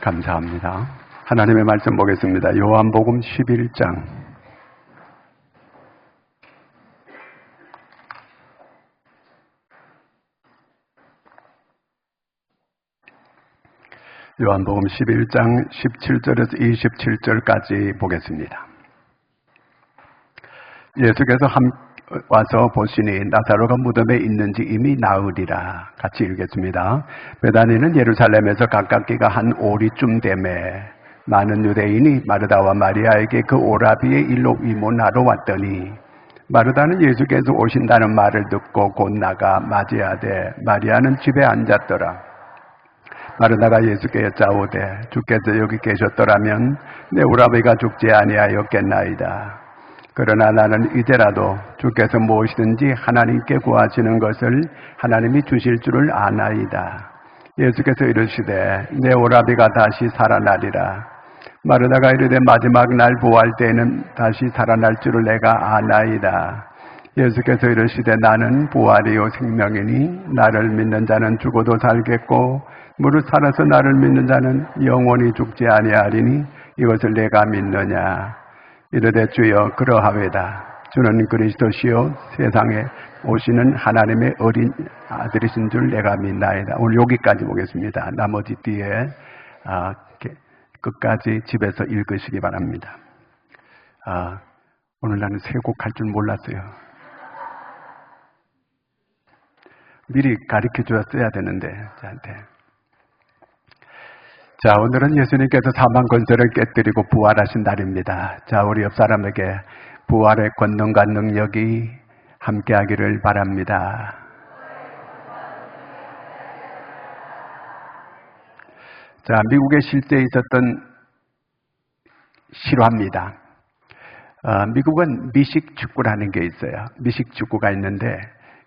감사합니다. 하나님의 말씀 보겠습니다. 요한복음 11장. 요한복음 11장 17절에서 27절까지 보겠습니다. 예수께서 와서 보시니 나사로가 무덤에 있는지 이미 나으리라. 같이 읽겠습니다. 베다니는 예루살렘에서 가깝기가 한 오리쯤 되매 많은 유대인이 마르다와 마리아에게 그 오라비의 일로 위문하러 왔더니 마르다는 예수께서 오신다는 말을 듣고 곧 나가 맞이하되 마리아는 집에 앉았더라. 마르다가 예수께 여짜오되 주께서 여기 계셨더라면 내 오라비가 죽지 아니하였겠나이다. 그러나 나는 이제라도 주께서 무엇이든지 하나님께 구하시는 것을 하나님이 주실 줄을 아나이다. 예수께서 이르시되 내 오라비가 다시 살아나리라. 마르다가 이르되 마지막 날 부활 때에는 다시 살아날 줄을 내가 아나이다. 예수께서 이르시되 나는 부활이요 생명이니 나를 믿는 자는 죽어도 살겠고 무릇 살아서 나를 믿는 자는 영원히 죽지 아니하리니 이것을 내가 믿느냐. 이르되 주여 그러하외다. 주는 그리스도시요 세상에 오시는 하나님의 어린 아들이신 줄 내가 믿나이다. 오늘 여기까지 보겠습니다. 나머지 뒤에 끝까지 집에서 읽으시기 바랍니다. 오늘 나는 세 곡 할 줄 몰랐어요. 미리 가르쳐 주었어야 되는데 저한테. 자, 오늘은 예수님께서 사망 권세를 깨뜨리고 부활하신 날입니다. 자, 우리 옆 사람에게 부활의 권능과 능력이 함께하기를 바랍니다. 자, 미국에 실제 있었던 실화입니다. 미국은 미식 축구라는 게 있어요. 미식 축구가 있는데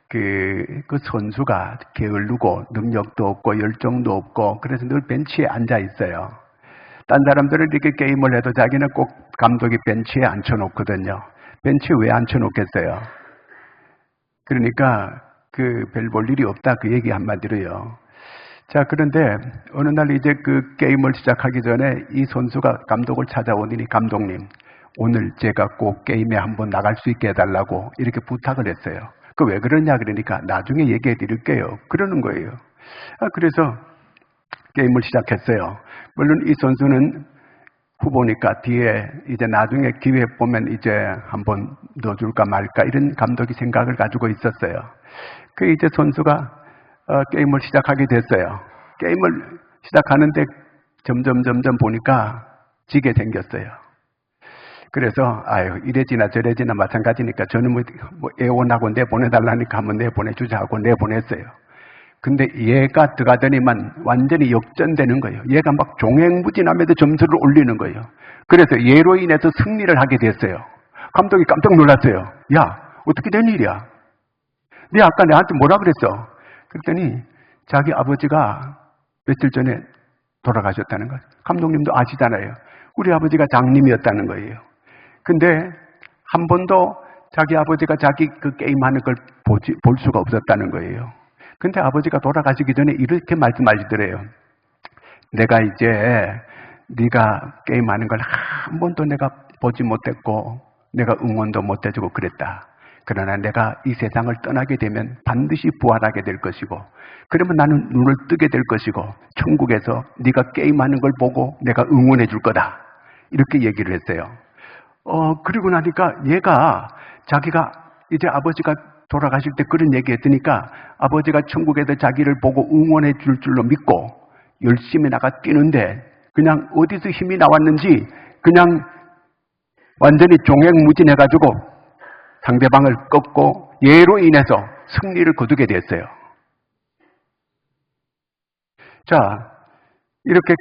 그 선수가 게을르고 능력도 없고 열정도 없고 그래서 늘 벤치에 앉아 있어요. 딴 사람들은 이렇게 게임을 해도 자기는 꼭 감독이 벤치에 앉혀놓거든요. 벤치에 왜 앉혀놓겠어요? 그러니까 별 볼 일이 없다 그 얘기 한마디로요. 자, 그런데 어느 날 이제 그 게임을 시작하기 전에 이 선수가 감독을 찾아오더니 감독님, 오늘 제가 꼭 게임에 한번 나갈 수 있게 해달라고 이렇게 부탁을 했어요. 그 왜 그러냐 그러니까 나중에 얘기해 드릴게요. 그러는 거예요. 그래서 게임을 시작했어요. 물론 이 선수는 후보니까 뒤에 이제 나중에 기회 보면 이제 한번 넣어줄까 말까 이런 감독이 생각을 가지고 있었어요. 그 이제 선수가 게임을 시작하게 됐어요. 게임을 시작하는데 점점 보니까 지게 생겼어요. 그래서 이래지나 저래지나 마찬가지니까 저는 뭐 애원하고 내보내달라니까 한번 내보내주자 하고 내보냈어요. 근데 얘가 들어가더니만 완전히 역전되는 거예요. 얘가 막 종횡무진하면서 점수를 올리는 거예요. 그래서 얘로 인해서 승리를 하게 됐어요. 감독이 깜짝 놀랐어요. 야, 어떻게 된 일이야? 네 아까 나한테 뭐라 그랬어? 그랬더니 자기 아버지가 며칠 전에 돌아가셨다는 거예요. 감독님도 아시잖아요. 우리 아버지가 장님이었다는 거예요. 근데 한 번도 자기 아버지가 자기 그 게임하는 걸 볼 수가 없었다는 거예요. 근데 아버지가 돌아가시기 전에 이렇게 말씀하시더래요. 내가 이제 네가 게임하는 걸 한 번도 내가 보지 못했고 내가 응원도 못 해주고 그랬다. 그러나 내가 이 세상을 떠나게 되면 반드시 부활하게 될 것이고 그러면 나는 눈을 뜨게 될 것이고 천국에서 네가 게임하는 걸 보고 내가 응원해 줄 거다. 이렇게 얘기를 했어요. 그리고 나니까 얘가 자기가 이제 아버지가 돌아가실 때 그런 얘기 했으니까 아버지가 천국에서 자기를 보고 응원해 줄 줄로 믿고 열심히 나가 뛰는데 그냥 어디서 힘이 나왔는지 그냥 완전히 종횡무진해가지고 상대방을 꺾고 얘로 인해서 승리를 거두게 됐어요. 자, 이렇게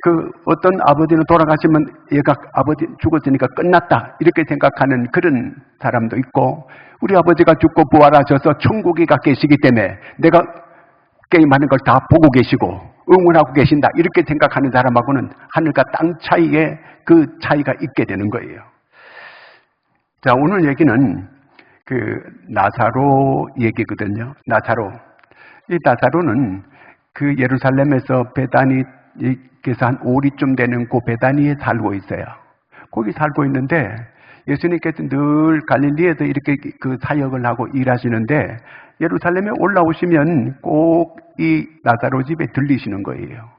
어떤 아버지는 돌아가시면 얘가 아버지 죽었으니까 끝났다 이렇게 생각하는 그런 사람도 있고 우리 아버지가 죽고 부활하셔서 천국에 가 계시기 때문에 내가 게임하는 걸 다 보고 계시고 응원하고 계신다 이렇게 생각하는 사람하고는 하늘과 땅 차이에 그 차이가 있게 되는 거예요. 자, 오늘 얘기는 나사로 얘기거든요. 나사로. 이 나사로는 예루살렘에서 베다니 그래서 한 5리쯤 되는 그 베다니에 살고 있어요. 거기 살고 있는데 예수님께서 늘 갈릴리에서 이렇게 그 사역을 하고 일하시는데 예루살렘에 올라오시면 꼭 이 나사로 집에 들리시는 거예요.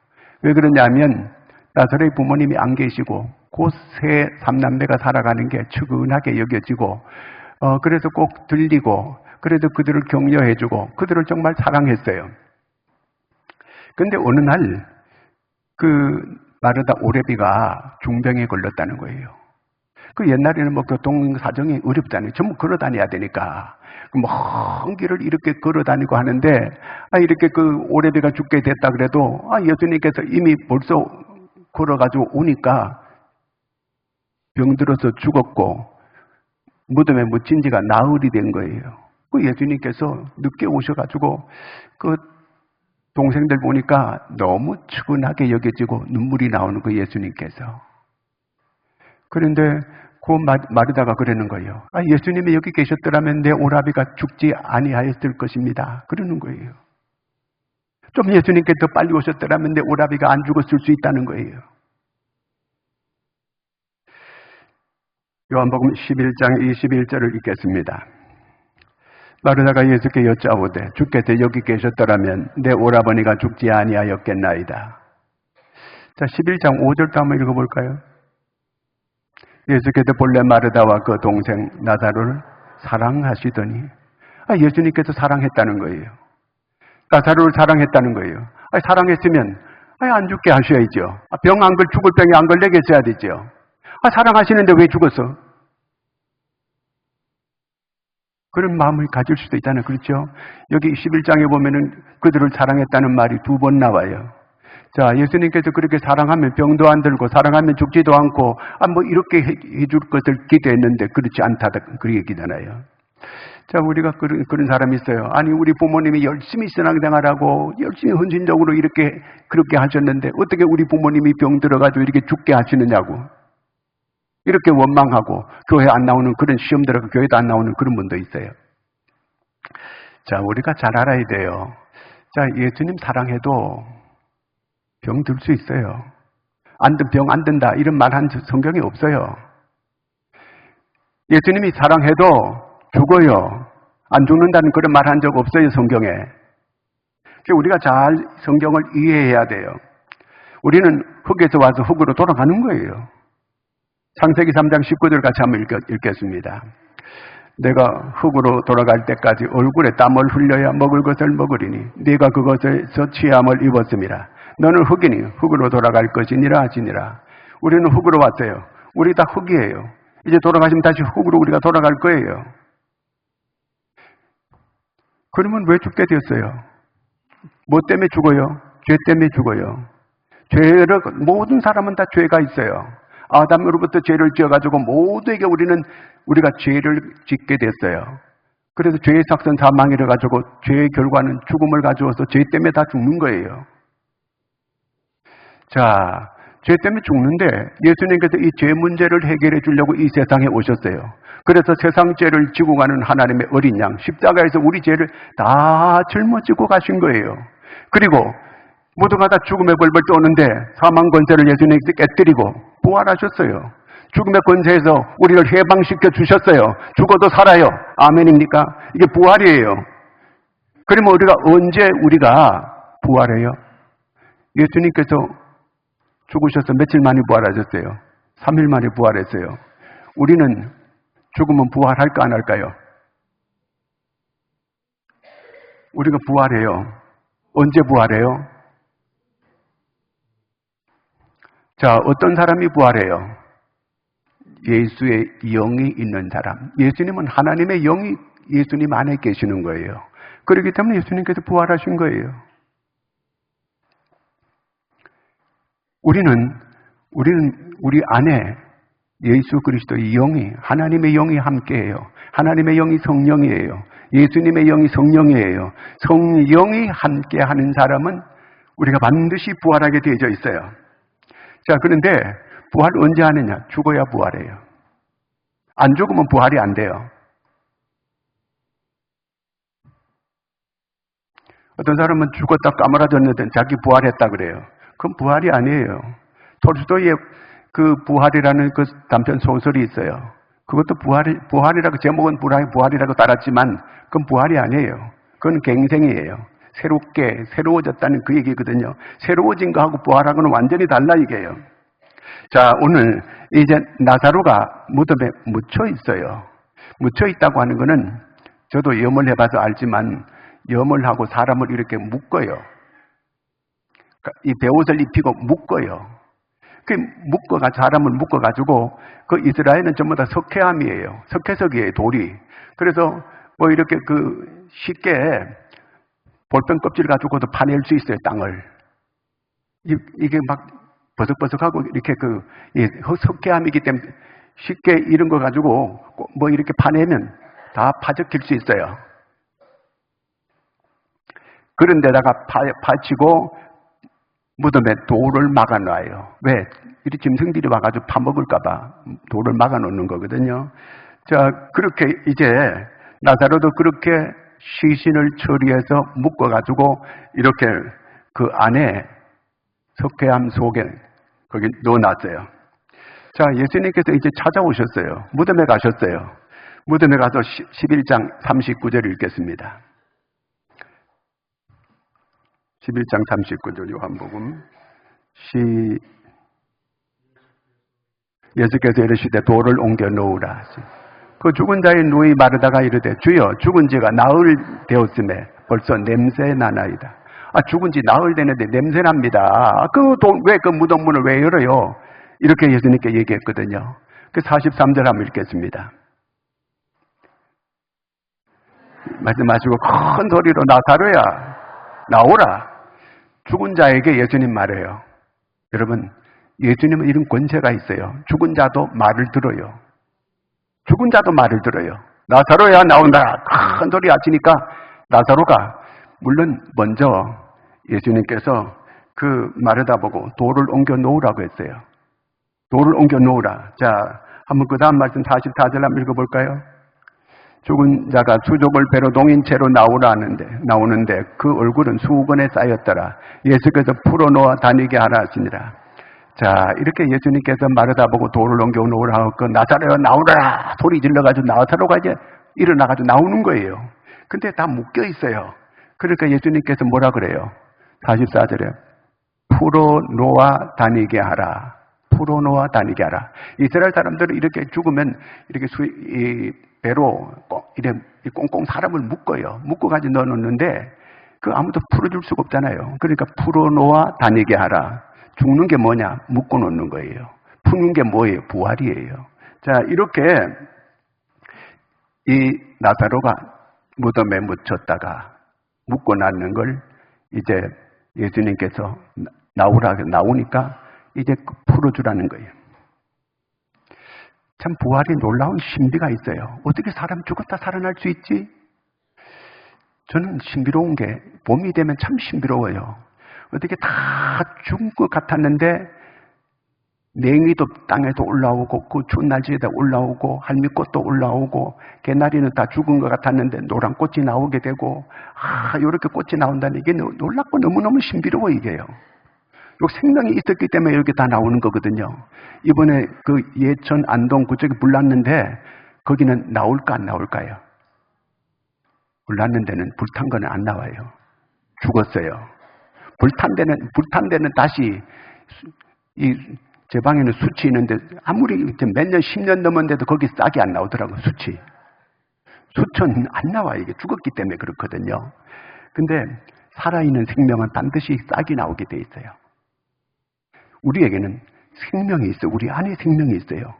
왜 그러냐면 나사로의 부모님이 안 계시고 그 세 삼남매가 살아가는 게 측은하게 여겨지고 그래서 꼭 들리고 그래도 그들을 격려해주고 그들을 정말 사랑했어요. 근데 어느 날 그 마르다 오레비가 중병에 걸렸다는 거예요. 그 옛날에는 뭐 교통 사정이 어렵잖아요. 전부 걸어 다녀야 되니까. 먼 길을 이렇게 걸어 다니고 하는데, 이렇게 그 오레비가 죽게 됐다 그래도, 예수님께서 이미 벌써 걸어가지고 오니까 병들어서 죽었고, 무덤에 묻힌 지가 나흘이 된 거예요. 그 예수님께서 늦게 오셔가지고, 그 동생들 보니까 너무 측은하게 여겨지고 눈물이 나오는 그 예수님께서. 그런데 그 마르다가 그러는 거예요. 예수님이 여기 계셨더라면 내 오라비가 죽지 아니하였을 것입니다. 그러는 거예요. 좀 예수님께 더 빨리 오셨더라면 내 오라비가 안 죽었을 수 있다는 거예요. 요한복음 11장 21절을 읽겠습니다. 마르다가 예수께 여짜오되 주께서 여기 계셨더라면 내 오라버니가 죽지 아니하였겠나이다. 자, 11장 5절도 한번 읽어볼까요? 예수께서 본래 마르다와 그 동생 나사로를 사랑하시더니 예수님께서 사랑했다는 거예요. 나사로를 사랑했다는 거예요. 사랑했으면 안 죽게 하셔야죠. 병 안 걸 죽을 병에 안 걸리게 했어야 되죠. 사랑하시는데 왜 죽었어? 그런 마음을 가질 수도 있다는, 그렇죠? 여기 11장에 보면은 그들을 사랑했다는 말이 2번 나와요. 자, 예수님께서 그렇게 사랑하면 병도 안 들고 사랑하면 죽지도 않고 뭐 이렇게 해줄 것을 기대했는데 그렇지 않다, 그 얘기잖아요. 자, 우리가 그런 사람이 있어요. 아니, 우리 부모님이 열심히 신앙생활하고 열심히 헌신적으로 이렇게 그렇게 하셨는데 어떻게 우리 부모님이 병 들어가지고 이렇게 죽게 하시느냐고 이렇게 원망하고 교회 안 나오는, 그런 시험 들어가 교회도 안 나오는 그런 분도 있어요. 자, 우리가 잘 알아야 돼요. 자, 예수님 사랑해도 병 들 수 있어요. 병 안 든다 이런 말 한 성경에 없어요. 예수님이 사랑해도 죽어요. 안 죽는다는 그런 말 한 적 없어요, 성경에. 우리가 잘 성경을 이해해야 돼요. 우리는 흙에서 와서 흙으로 돌아가는 거예요. 창세기 3장 19절 같이 한번 읽겠습니다. 내가 흙으로 돌아갈 때까지 얼굴에 땀을 흘려야 먹을 것을 먹으리니 네가 그것에서 취함을 입었음이라. 너는 흙이니 흙으로 돌아갈 것이니라 하시니라. 우리는 흙으로 왔어요. 우리 다 흙이에요. 이제 돌아가시면 다시 흙으로 우리가 돌아갈 거예요. 그러면 왜 죽게 되었어요? 뭐 때문에 죽어요? 죄 때문에 죽어요. 모든 사람은 다 죄가 있어요. 아담으로부터 죄를 지어가지고 모두에게 우리가 죄를 짓게 됐어요. 그래서 죄의 삭선 사망이라 가지고 죄의 결과는 죽음을 가져와서 죄 때문에 다 죽는 거예요. 자, 죄 때문에 죽는데 예수님께서 이 죄 문제를 해결해 주려고 이 세상에 오셨어요. 그래서 세상 죄를 지고 가는 하나님의 어린 양, 십자가에서 우리 죄를 다 짊어지고 가신 거예요. 그리고 모두가 다 죽음의 벌벌 떠오는데 사망 권세를 예수님께서 깨뜨리고 부활하셨어요. 죽음의 권세에서 우리를 해방시켜 주셨어요. 죽어도 살아요. 아멘입니까? 이게 부활이에요. 그러면 언제 우리가 부활해요? 예수님께서 죽으셔서 며칠 만에 부활하셨어요? 3일 만에 부활했어요. 우리는 죽으면 부활할까 안 할까요? 우리가 부활해요. 언제 부활해요? 자, 어떤 사람이 부활해요? 예수의 영이 있는 사람. 예수님은 하나님의 영이 예수님 안에 계시는 거예요. 그렇기 때문에 예수님께서 부활하신 거예요. 우리는 우리 안에 예수 그리스도의 영이, 하나님의 영이 함께해요. 하나님의 영이 성령이에요. 예수님의 영이 성령이에요. 성령이 함께하는 사람은 우리가 반드시 부활하게 되어져 있어요. 자, 그런데 부활 언제 하느냐? 죽어야 부활해요. 안 죽으면 부활이 안 돼요. 어떤 사람은 죽었다 까무라졌는데 자기 부활했다 그래요. 그건 부활이 아니에요. 톨스토이의 그 부활이라는 그 단편 소설이 있어요. 그것도 부활이라고, 제목은 부활이라고 달았지만, 그건 부활이 아니에요. 그건 갱생이에요. 새로워졌다는 그 얘기거든요. 새로워진 거하고 부활하고는 완전히 달라, 이게요. 자, 오늘 이제 나사로가 무덤에 묻혀 있어요. 묻혀 있다고 하는 거는 저도 염을 해봐서 알지만 염을 하고 사람을 이렇게 묶어요. 이 베옷을 입히고 묶어요. 그 사람을 묶어가지고 그 이스라엘은 전부 다 석회암이에요. 석회석이에요, 돌이. 그래서 뭐 이렇게 그 쉽게 볼펜 껍질 가지고도 파낼 수 있어요, 땅을. 이게 막 버석버석하고 이렇게 석회암이기 때문에 쉽게 이런 거 가지고 뭐 이렇게 파내면 다 파적힐 수 있어요. 그런 데다가 파치고 무덤에 돌을 막아놔요. 왜? 이 짐승들이 와가지고 파먹을까봐 돌을 막아놓는 거거든요. 자, 그렇게 이제 나사로도 그렇게 시신을 처리해서 묶어가지고 이렇게 그 안에 석회암 속에 거기 넣어놨어요. 자, 예수님께서 이제 찾아오셨어요. 무덤에 가셨어요. 무덤에 가서 11장 39절 읽겠습니다. 11장 39절 요한복음. 예수께서 이르시되 돌을 옮겨 놓으라. 그 죽은 자의 누이 마르다가 이르되 주여 죽은 지가 나흘 되었음에 벌써 냄새 나나이다. 죽은 지 나흘 되는데 냄새 납니다. 왜 그 무덤 문을 왜 열어요? 이렇게 예수님께 얘기했거든요. 그 43절 한번 읽겠습니다. 말씀하시고 큰 소리로 나사로야 나오라. 죽은 자에게 예수님 말해요. 여러분, 예수님은 이런 권세가 있어요. 죽은 자도 말을 들어요. 죽은 자도 말을 들어요. 나사로야 나온다. 큰 소리 하시니까 나사로가 물론 먼저 예수님께서 그 마르다 보고 돌을 옮겨 놓으라고 했어요. 돌을 옮겨 놓으라. 자, 한번 그 다음 말씀 44절 한번 읽어볼까요? 죽은 자가 수족을 배로 동인 채로 나오는데 그 얼굴은 수건에 쌓였더라. 예수께서 풀어놓아 다니게 하라 하시니라. 자, 이렇게 예수님께서 마르다 보고 돌을 옮겨 놓으라 하고 나사로야 나오라 소리 질러가지고 나사로가 이제 일어나가지고 나오는 거예요. 근데 다 묶여 있어요. 그러니까 예수님께서 뭐라 그래요? 44절에 풀어놓아 다니게 하라. 풀어놓아 다니게 하라. 이스라엘 사람들은 이렇게 죽으면 이렇게 배로 이렇게 꽁꽁 사람을 묶어요. 묶어가지고 넣어놓는데 그 아무도 풀어줄 수가 없잖아요. 그러니까 풀어놓아 다니게 하라. 죽는 게 뭐냐? 묶어놓는 거예요. 푸는 게 뭐예요? 부활이에요. 자, 이렇게 이 나사로가 무덤에 묻혔다가 묶어놨는 걸 이제 예수님께서 나오니까 이제 풀어주라는 거예요. 참 부활이 놀라운 신비가 있어요. 어떻게 사람 죽었다 살아날 수 있지? 저는 신비로운 게 봄이 되면 참 신비로워요. 어떻게 다 죽은 것 같았는데 냉이도 땅에서 올라오고 그 추운 날씨에다 올라오고 할미꽃도 올라오고 개나리는 다 죽은 것 같았는데 노란 꽃이 나오게 되고 이렇게 꽃이 나온다는 이게 놀랍고 너무너무 신비로워 이게요. 요 생명이 있었기 때문에 이렇게 다 나오는 거거든요. 이번에 그 예천 안동 그쪽에 불 났는데 거기는 나올까 안 나올까요? 불 났는 데는 불탄 거는 안 나와요. 죽었어요. 불탄 데는 다시 제 방에는 수치 있는데 아무리 몇 년, 10년 넘었는데도 거기 싹이 안 나오더라고요. 수천 안 나와 이게 죽었기 때문에 그렇거든요. 근데 살아있는 생명은 반드시 싹이 나오게 돼 있어요. 우리에게는 생명이 있어요. 우리 안에 생명이 있어요.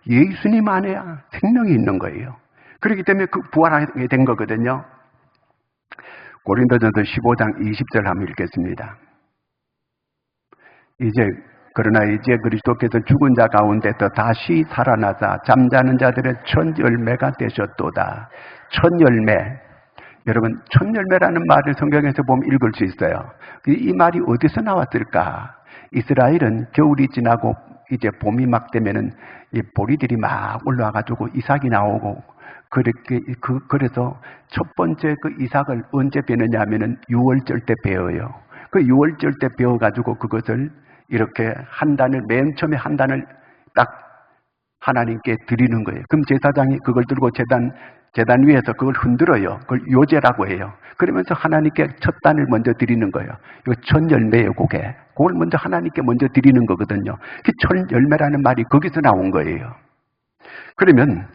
예수님 안에 생명이 있는 거예요. 그렇기 때문에 그 부활하게 된 거거든요. 고린도전서 15장 20절 한번 읽겠습니다. 그러나 이제 그리스도께서 죽은 자 가운데서 다시 살아나사 잠자는 자들의 첫 열매가 되셨도다. 첫 열매. 여러분, 첫 열매라는 말을 성경에서 보면 읽을 수 있어요. 이 말이 어디서 나왔을까? 이스라엘은 겨울이 지나고 이제 봄이 막 되면은 이 보리들이 막 올라와가지고 이삭이 나오고 그래서 첫 번째 그 이삭을 언제 베느냐 하면은 6월절 때 베어요. 그 유월절 때 배워가지고 그것을 이렇게 한 단을, 맨 처음에 한 단을 딱 하나님께 드리는 거예요. 그럼 제사장이 그걸 들고 재단 위에서 그걸 흔들어요. 그걸 요제라고 해요. 그러면서 하나님께 첫 단을 먼저 드리는 거예요. 이거 첫 열매예요, 그게. 그걸 먼저 하나님께 먼저 드리는 거거든요. 그 첫 열매라는 말이 거기서 나온 거예요. 그러면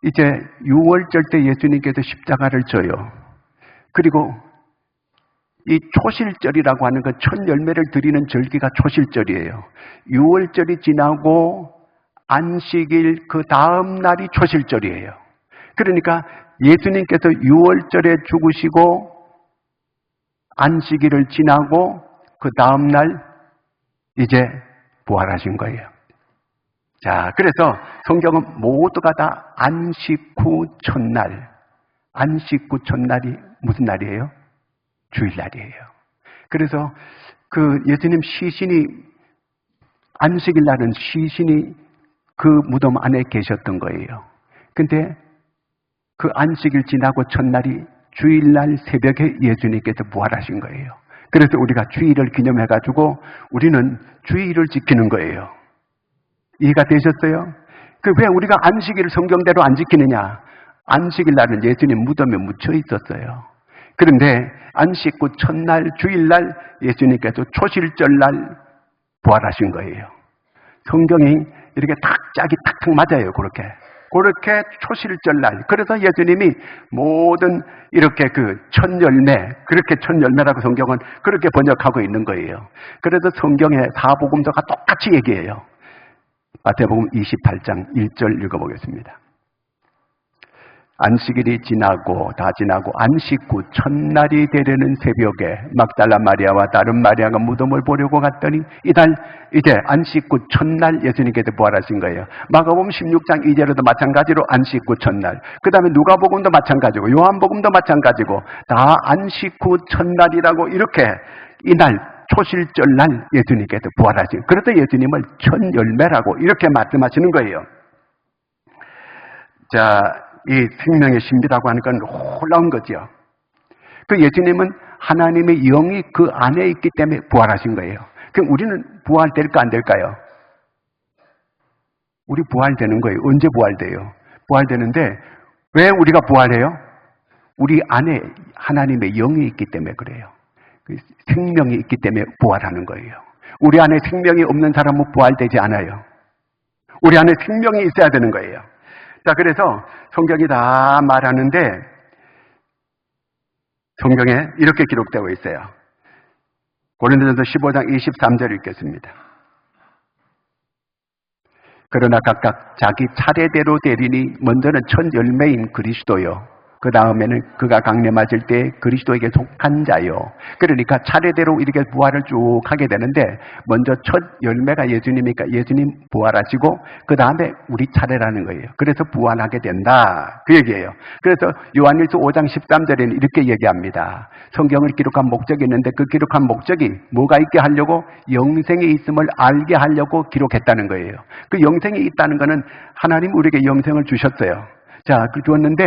이제 유월절 때 예수님께서 십자가를 져요. 그리고 이 초실절이라고 하는 그 첫 열매를 드리는 절기가 초실절이에요. 유월절이 지나고 안식일 그 다음 날이 초실절이에요. 그러니까 예수님께서 유월절에 죽으시고 안식일을 지나고 그 다음 날 이제 부활하신 거예요. 자, 그래서 성경은 모두가 다 안식 후 첫날, 안식 후 첫날이 무슨 날이에요? 주일날이에요. 그래서 그 예수님 시신이, 안식일 날은 시신이 그 무덤 안에 계셨던 거예요. 근데 그 안식일 지나고 첫날이 주일날 새벽에 예수님께서 부활하신 거예요. 그래서 우리가 주일을 기념해가지고 우리는 주일을 지키는 거예요. 이해가 되셨어요? 왜 우리가 안식일을 성경대로 안 지키느냐? 안식일 날은 예수님 무덤에 묻혀 있었어요. 그런데 안식 후 첫날 주일날 예수님께서 초실절날 부활하신 거예요. 성경이 이렇게 짝이 탁탁 맞아요. 그렇게 초실절날. 그래서 예수님이 모든 이렇게 그 첫 열매, 그렇게 첫 열매라고 성경은 그렇게 번역하고 있는 거예요. 그래서 성경의 사복음서가 똑같이 얘기해요. 마태복음 28장 1절 읽어보겠습니다. 안식일이 다 지나고 안식 후 첫날이 되려는 새벽에 막달라 마리아와 다른 마리아가 무덤을 보려고 갔더니 이제 안식 후 첫날 예수님께서 부활하신 거예요. 마가복음 16장 2절에도 마찬가지로 안식 후 첫날. 그 다음에 누가복음도 마찬가지고 요한복음도 마찬가지고 다 안식 후 첫날이라고 이렇게 이날 초실절날 예수님께서 부활하신. 그래서 예수님을 첫 열매라고 이렇게 말씀하시는 거예요. 자, 이 생명의 신비라고 하는 건 놀라운 거죠. 그 예수님은 하나님의 영이 그 안에 있기 때문에 부활하신 거예요. 그럼 우리는 부활될까 안 될까요? 우리 부활되는 거예요. 언제 부활돼요? 부활되는데 왜 우리가 부활해요? 우리 안에 하나님의 영이 있기 때문에 그래요. 생명이 있기 때문에 부활하는 거예요. 우리 안에 생명이 없는 사람은 부활되지 않아요. 우리 안에 생명이 있어야 되는 거예요. 자, 그래서 성경이 다 말하는데 성경에 이렇게 기록되어 있어요. 고린도전서 15장 23절 읽겠습니다. 그러나 각각 자기 차례대로 되리니 먼저는 첫 열매인 그리스도요. 그 다음에는 그가 강림하실 때 그리스도에게 속한 자요. 그러니까 차례대로 이렇게 부활을 쭉 하게 되는데 먼저 첫 열매가 예수님이니까 예수님 부활하시고 그 다음에 우리 차례라는 거예요. 그래서 부활하게 된다. 그 얘기예요. 그래서 요한일서 5장 13절에는 이렇게 얘기합니다. 성경을 기록한 목적이 있는데 그 기록한 목적이 뭐가 있게 하려고? 영생이 있음을 알게 하려고 기록했다는 거예요. 그 영생이 있다는 거는 하나님 우리에게 영생을 주셨어요. 자, 주었는데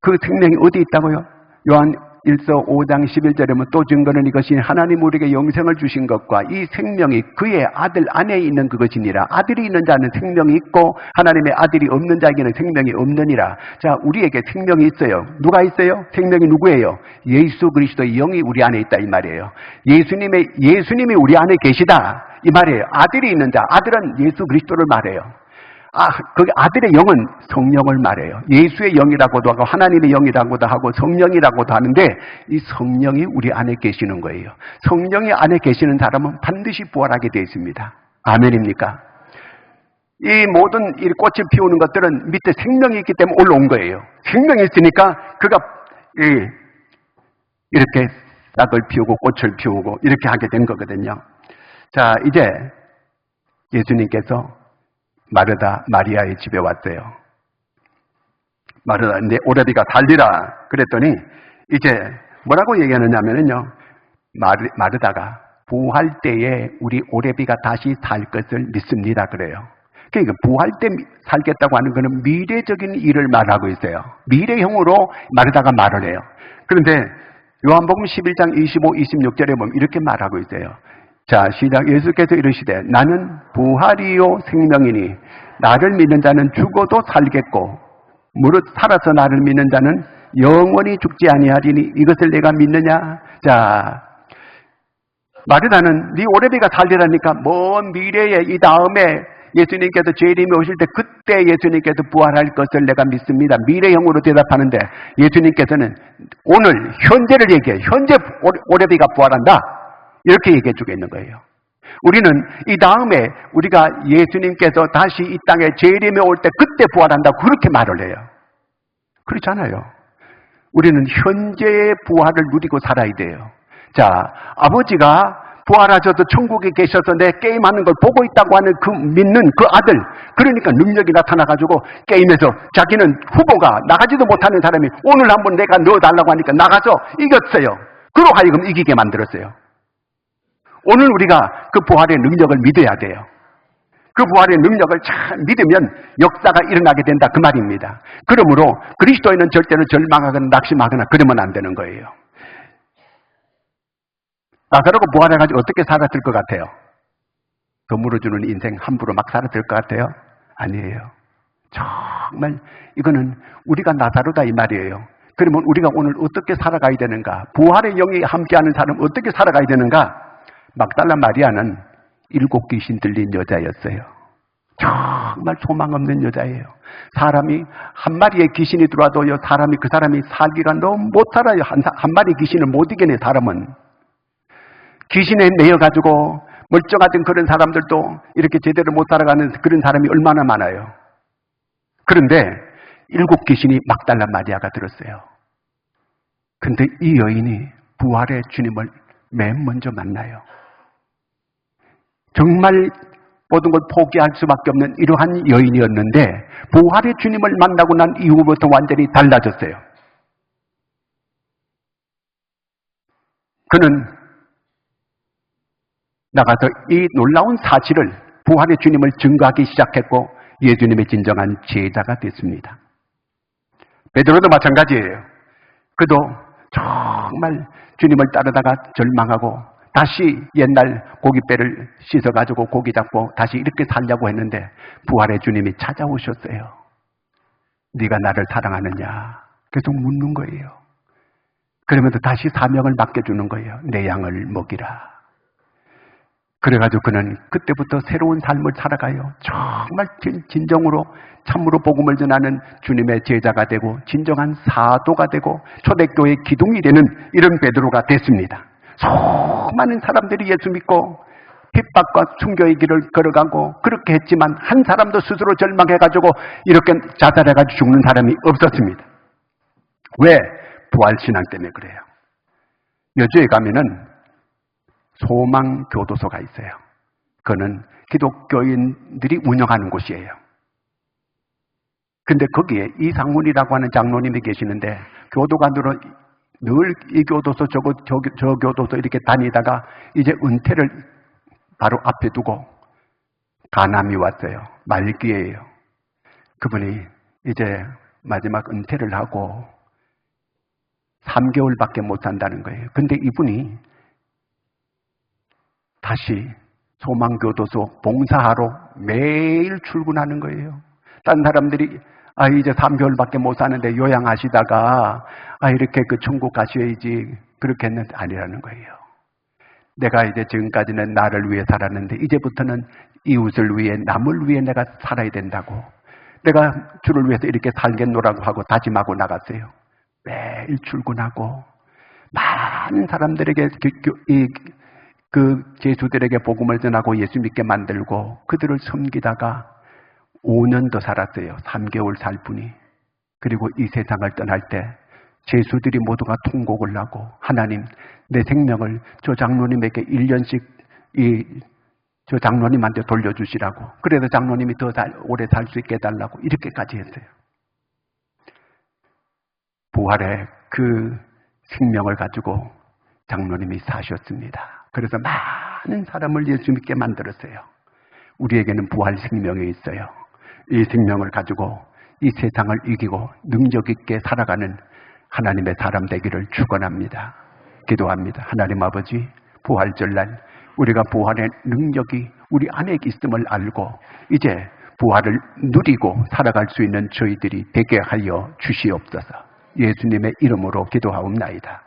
그 생명이 어디 있다고요? 요한 1서 5장 11절에 보면 또 증거는 이것이 하나님 우리에게 영생을 주신 것과 이 생명이 그의 아들 안에 있는 그것이니라. 아들이 있는 자는 생명이 있고 하나님의 아들이 없는 자에게는 생명이 없느니라. 자, 우리에게 생명이 있어요. 누가 있어요? 생명이 누구예요? 예수 그리스도의 영이 우리 안에 있다 이 말이에요. 예수님이 우리 안에 계시다 이 말이에요. 아들이 있는 자, 아들은 예수 그리스도를 말해요. 거기 아들의 영은 성령을 말해요. 예수의 영이라고도 하고 하나님의 영이라고도 하고 성령이라고도 하는데 이 성령이 우리 안에 계시는 거예요. 성령이 안에 계시는 사람은 반드시 부활하게 되어 있습니다. 아멘입니까? 이 모든 이 꽃을 피우는 것들은 밑에 생명이 있기 때문에 올라온 거예요. 생명이 있으니까 그가 이렇게 싹을 피우고 꽃을 피우고 이렇게 하게 된 거거든요. 자, 이제 예수님께서 마르다 마리아의 집에 왔어요. 마르다, 이제 오레비가 달리라 그랬더니 이제 뭐라고 얘기하느냐면요. 마르다가 부활 때에 우리 오레비가 다시 살 것을 믿습니다 그래요. 그러니까 부활 때 살겠다고 하는 것은 미래적인 일을 말하고 있어요. 미래형으로 마르다가 말을 해요. 그런데 요한복음 11장 25, 26절에 보면 이렇게 말하고 있어요. 자, 시작. 예수께서 이르시되 나는 부활이요 생명이니 나를 믿는 자는 죽어도 살겠고 무릇 살아서 나를 믿는 자는 영원히 죽지 아니하리니 이것을 내가 믿느냐? 자, 마르다는 네 오레비가 살리라니까 먼 미래에 이 다음에 예수님께서 재림이 오실 때 그때 예수님께서 부활할 것을 내가 믿습니다. 미래형으로 대답하는데 예수님께서는 오늘 현재를 얘기해요. 현재 오레비가 부활한다. 이렇게 얘기해 주고 있는 거예요. 우리는 이 다음에 우리가 예수님께서 다시 이 땅에 재림에 올 때 그때 부활한다고 그렇게 말을 해요. 그렇잖아요. 우리는 현재의 부활을 누리고 살아야 돼요. 자, 아버지가 부활하셔서 천국에 계셔서 내 게임하는 걸 보고 있다고 하는 그 믿는 그 아들, 그러니까 능력이 나타나가지고 게임에서 자기는 후보가 나가지도 못하는 사람이 오늘 한번 내가 넣어달라고 하니까 나가서 이겼어요. 그로 하여금 이기게 만들었어요. 오늘 우리가 그 부활의 능력을 믿어야 돼요. 그 부활의 능력을 잘 믿으면 역사가 일어나게 된다 그 말입니다. 그러므로 그리스도인은 절대로 절망하거나 낙심하거나 그러면 안 되는 거예요. 나사로가 부활해가지고 어떻게 살았을 것 같아요? 더 물어주는 인생 함부로 막 살았을 것 같아요? 아니에요. 정말 이거는 우리가 나사로다 이 말이에요. 그러면 우리가 오늘 어떻게 살아가야 되는가? 부활의 영이 함께하는 사람 어떻게 살아가야 되는가? 막달라 마리아는 7 귀신 들린 여자였어요. 정말 소망 없는 여자예요. 사람이 한 마리의 귀신이 들어와도요, 그 사람이 살기가 너무 못 살아요. 한 마리 귀신을 못 이겨내, 사람은. 귀신에 매여가지고 멀쩡하던 그런 사람들도 이렇게 제대로 못 살아가는 그런 사람이 얼마나 많아요. 그런데 7 귀신이 막달라 마리아가 들었어요. 근데 이 여인이 부활의 주님을 맨 먼저 만나요. 정말 모든 걸 포기할 수밖에 없는 이러한 여인이었는데 부활의 주님을 만나고 난 이후부터 완전히 달라졌어요. 그는 나가서 이 놀라운 사실을 부활의 주님을 증거하기 시작했고 예수님의 진정한 제자가 됐습니다. 베드로도 마찬가지예요. 그도 정말 주님을 따르다가 절망하고 다시 옛날 고깃배를 씻어가지고 고기 잡고 다시 이렇게 살려고 했는데 부활의 주님이 찾아오셨어요. 네가 나를 사랑하느냐? 계속 묻는 거예요. 그러면서 다시 사명을 맡겨주는 거예요. 내 양을 먹이라. 그래가지고 그는 그때부터 새로운 삶을 살아가요. 정말 진정으로 참으로 복음을 전하는 주님의 제자가 되고 진정한 사도가 되고 초대교회의 기둥이 되는 이런 베드로가 됐습니다. 수많은 사람들이 예수 믿고 핍박과 순교의 길을 걸어가고 그렇게 했지만 한 사람도 스스로 절망해가지고 이렇게 자살해가지고 죽는 사람이 없었습니다. 왜? 부활신앙 때문에 그래요. 여주에 가면은 소망교도소가 있어요. 그거는 기독교인들이 운영하는 곳이에요. 근데 거기에 이상훈이라고 하는 장로님이 계시는데 교도관들은 늘 이 교도소 저 교도소 이렇게 다니다가 이제 은퇴를 바로 앞에 두고 간암이 왔어요. 말기예요. 그분이 이제 마지막 은퇴를 하고 3개월밖에 못 산다는 거예요. 근데 이분이 다시 소망교도소 봉사하러 매일 출근하는 거예요. 딴 사람들이 이제 3개월밖에 못 사는데 요양하시다가 이렇게 그 천국 가셔야지 그렇게 했는데 아니라는 거예요. 내가 이제 지금까지는 나를 위해 살았는데 이제부터는 이웃을 위해 남을 위해 내가 살아야 된다고 내가 주를 위해서 이렇게 살겠노라고 하고 다짐하고 나갔어요. 매일 출근하고 많은 사람들에게 그 제수들에게 복음을 전하고 예수 믿게 만들고 그들을 섬기다가 5년 더 살았어요. 3개월 살 뿐이. 그리고 이 세상을 떠날 때 제수들이 모두가 통곡을 하고 하나님 내 생명을 저 장로님에게 1년씩 저 장로님한테 돌려주시라고 그래서 장로님이 더 오래 살 수 있게 해달라고 이렇게까지 했어요. 부활의 그 생명을 가지고 장로님이 사셨습니다. 그래서 많은 사람을 예수 믿게 만들었어요. 우리에게는 부활 생명이 있어요. 이 생명을 가지고 이 세상을 이기고 능력 있게 살아가는 하나님의 사람 되기를 축원합니다. 기도합니다. 하나님 아버지, 부활절날 우리가 부활의 능력이 우리 안에 있음을 알고 이제 부활을 누리고 살아갈 수 있는 저희들이 되게 하여 주시옵소서. 예수님의 이름으로 기도하옵나이다.